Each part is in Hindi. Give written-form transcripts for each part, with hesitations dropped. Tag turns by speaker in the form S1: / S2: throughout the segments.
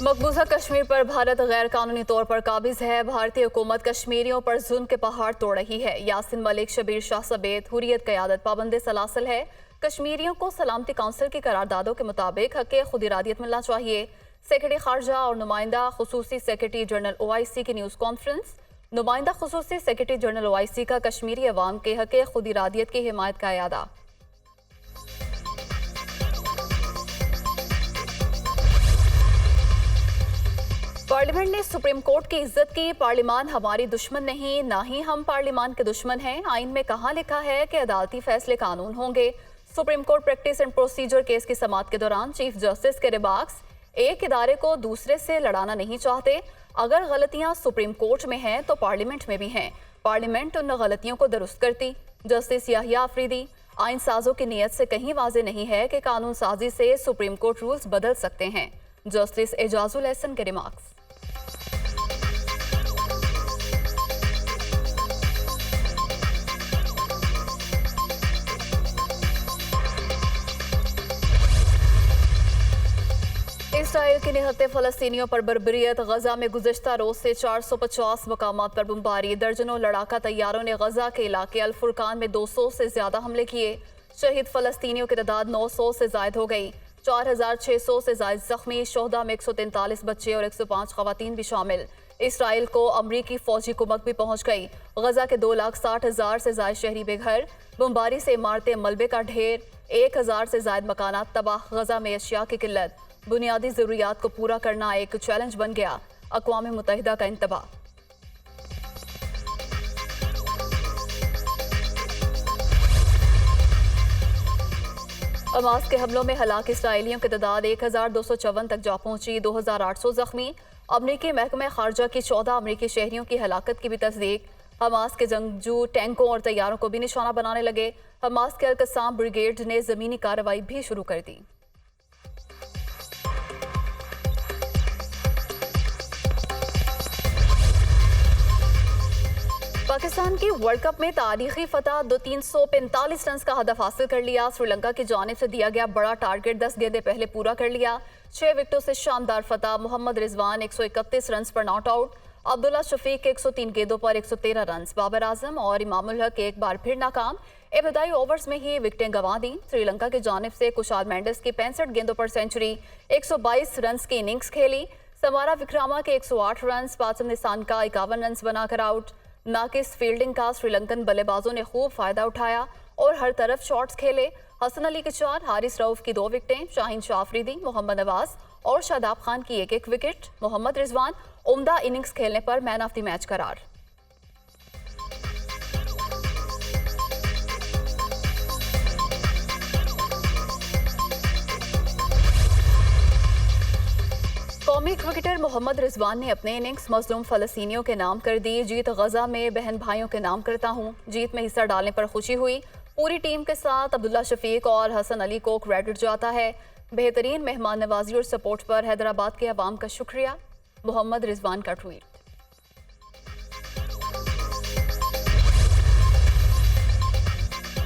S1: मकबूजा कश्मीर पर भारत गैर कानूनी तौर पर काबिज है। भारतीय हुकूमत कश्मीरियों पर जुल्म के पहाड़ तोड़ रही है। यासिन मलिक, शबीर शाह समेत हुर्रियत क़यादत पाबंद सलासल है। कश्मीरियों को सलामती काउंसिल की करारदादों के मुताबिक हक़ खुद इरादियत मिलना चाहिए। सेक्रेटरी खारजा और नुमाइंदा खुसूसी सेक्रेटरी जनरल OIC की न्यूज़ कॉन्फ्रेंस। नुमाइंदा खुसूसी सेक्रेटरी जनरल OIC का कश्मीरी अवाम के हक़ खुद इरादियत की हिमायत का इरादा। पार्लियामेंट ने सुप्रीम कोर्ट की इज्जत की। पार्लियामान हमारी दुश्मन नहीं, ना ही हम पार्लियामान के दुश्मन हैं। आइन में कहाँ लिखा है कि अदालती फैसले कानून होंगे। Supreme court practice and procedure case की समाअत के दौरान चीफ जस्टिस के रिमार्क्स। एक इदारे को दूसरे से लड़ाना नहीं चाहते। अगर गलतियां सुप्रीम कोर्ट में हैं तो पार्लियामेंट में भी हैं। पार्लियामेंट उन गलतियों को दुरुस्त करती। जस्टिस याहिया अफरीदी, आइन साजों की नीयत से कहीं वाजे नहीं है कि कानून साजी से सुप्रीम कोर्ट रूल्स बदल सकते हैं। जस्टिस एजाजुल एहसन के रिमार्क्स। इसराइल की निहत्ते फ़लस्तीनियों पर बर्बरियत। गजा में गुज़िश्ता रोज से 450 मकामात पर बमबारी। दर्जनों लड़ाका तैयारों ने गजा के इलाके अल फुरकान में 200 से ज्यादा हमले किए। शहीद फ़लस्तीनियों की तादाद 900 से जायद हो गई। 4600 से जायद जख्मी। शोहदा में 143 बच्चे और 105 खवातीन भी शामिल। इसराइल को अमरीकी फौजी कुमक भी पहुंच गई। गजा के 2,60,000 से जायद शहरी बेघर। बमबारी से इमारतें मलबे का ढेर। 1000 से जायद मकानात तबाह। गजा में अशिया की किल्लत। बुनियादी जरूरियात को पूरा करना एक चैलेंज बन गया। अक़वाम मुत्तहिदा का इंतबाह। हमास के हमलों में हलाक इसराइलियों की तादाद 1254 तक जा पहुंची। 2800 जख्मी। अमरीकी महकमा खारजा की 14 अमरीकी शहरियों की हलाकत की भी तस्दीक। हमास के जंगजू टैंकों और तैयारों को भी निशाना बनाने लगे। हमास के अल-कस्साम ब्रिगेड ने जमीनी कार्रवाई भी शुरू कर दी। पाकिस्तान की वर्ल्ड कप में तारीखी फतह 345 रन का हदफ हासिल कर लिया। श्रीलंका की जानिब से दिया गया बड़ा टारगेट 10 गेंदें पहले पूरा कर लिया। 6 विकेटों से शानदार फतह। मोहम्मद रिजवान 131 रन पर नॉट आउट। अब्दुल्ला शफीक 103 गेंदों पर 113 रन। बाबर आजम और इमामुल हक एक बार फिर नाकाम। इब्तदाई ओवर्स में ही विकेटें गंवा दी। श्रीलंका की जानिब से कुशाल मेंडिस की 65 गेंदों पर सेंचुरी। 122 रन की इनिंग्स खेली। समारा विक्रामा के 108 रन। पाचम निशान का 51 रन बनाकर आउट। नाकिस फील्डिंग का श्रीलंकन बल्लेबाजों ने खूब फायदा उठाया और हर तरफ शॉट्स खेले। हसन अली की 4, हारिस रऊफ की 2 विकेटें। शाहीन शाह अफरीदी, मोहम्मद नवाज और शादाब खान की 1-1 विकेट। मोहम्मद रिजवान उम्दा इनिंग्स खेलने पर मैन ऑफ द मैच करार। कौमी क्रिकेटर मोहम्मद रिजवान ने अपने इनिंग्स मजलूम फ़लस्तीनियों के नाम कर दी। जीत गजा में बहन भाइयों के नाम करता हूँ। जीत में हिस्सा डालने पर खुशी हुई। पूरी टीम के साथ अब्दुल्ला शफीक और हसन अली को क्रेडिट जाता है। बेहतरीन मेहमान नवाजी और सपोर्ट पर हैदराबाद के अवाम का शुक्रिया। मोहम्मद रिजवान का ट्वीट।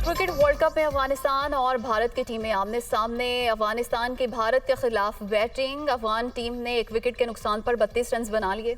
S1: क्रिकेट वर्ल्ड कप में अफगानिस्तान और भारत की टीमें आमने सामने। अफगानिस्तान की भारत के खिलाफ बैटिंग। अफगान टीम ने 1 विकेट के नुकसान पर 32 रन बना लिए।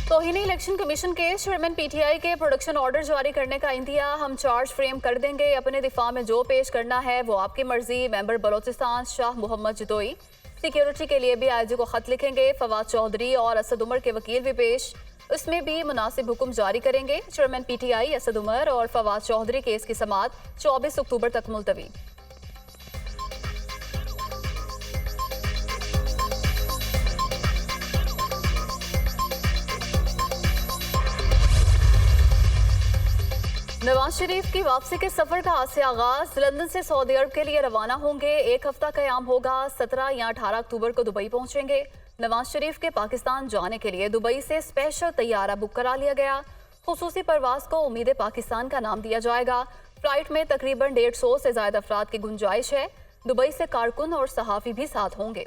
S1: तौहीनी इलेक्शन कमीशन के चेयरमैन PTI के प्रोडक्शन ऑर्डर जारी करने का इंदिया। हम चार्ज फ्रेम कर देंगे। अपने दिफा में जो पेश करना है वो आपकी मर्जी। मेंबर बलोचिस्तान शाह मोहम्मद जदोई। सिक्योरिटी के लिए भी IG को खत लिखेंगे। फवाद चौधरी और असद उमर के वकील भी पेश। उसमें भी मुनासिब हुक्म जारी करेंगे। चेयरमैन PTI असद उमर और फवाद चौधरी केस की समाअत 24 अक्टूबर तक मुलतवी। नवाज शरीफ की वापसी के सफर का आज से आगाज। लंदन से सऊदी अरब के लिए रवाना होंगे। 1 हफ्ता क़याम होगा। 17 या 18 अक्टूबर को दुबई पहुंचेंगे। नवाज शरीफ के पाकिस्तान जाने के लिए दुबई से स्पेशल तैयारा बुक करा लिया गया। खुसूसी परवाज को उम्मीद पाकिस्तान का नाम दिया जाएगा। फ्लाइट में तकरीबन 150 से ज्यादा अफराद की गुंजाइश है। दुबई से कारकुन और सहाफ़ी भी साथ होंगे।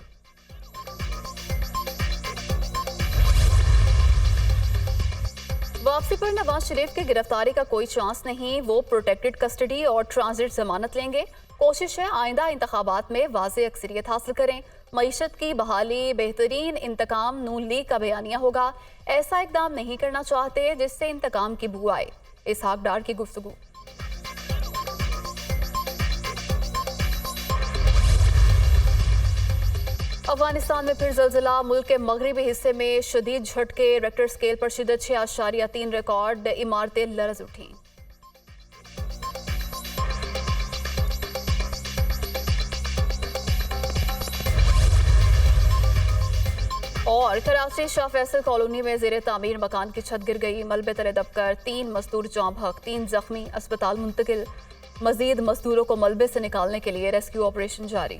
S1: वापसी पर नवाज शरीफ की गिरफ्तारी का कोई चांस नहीं, वो प्रोटेक्टेड कस्टडी और ट्रांजिट जमानत लेंगे। कोशिश है आइंदा इंतखाबात में वाज़ेह अक्सरियत हासिल करें। मईशत की बहाली, बेहतरीन इंतकाम नून लीग का बयानिया होगा। ऐसा इकदाम नहीं करना चाहते जिससे इंतकाम की बू आए। इसहाक डार की गुफ्तगू। अफगानिस्तान में फिर जल्जला, मुल्क के मगरबी हिस्से में शदीद झटके, रेक्टर स्केल पर शिदत 6.3 रिकॉर्ड, इमारतें लरज उठी। और कराची शाह फैसल कॉलोनी में जेर तामीर मकान की छत गिर गई, मलबे तले दबकर 3 मजदूर जाँ बहक, 3 जख्मी, अस्पताल मुंतकिल। मजीद मजदूरों को मलबे से निकालने के लिए रेस्क्यू ऑपरेशन जारी।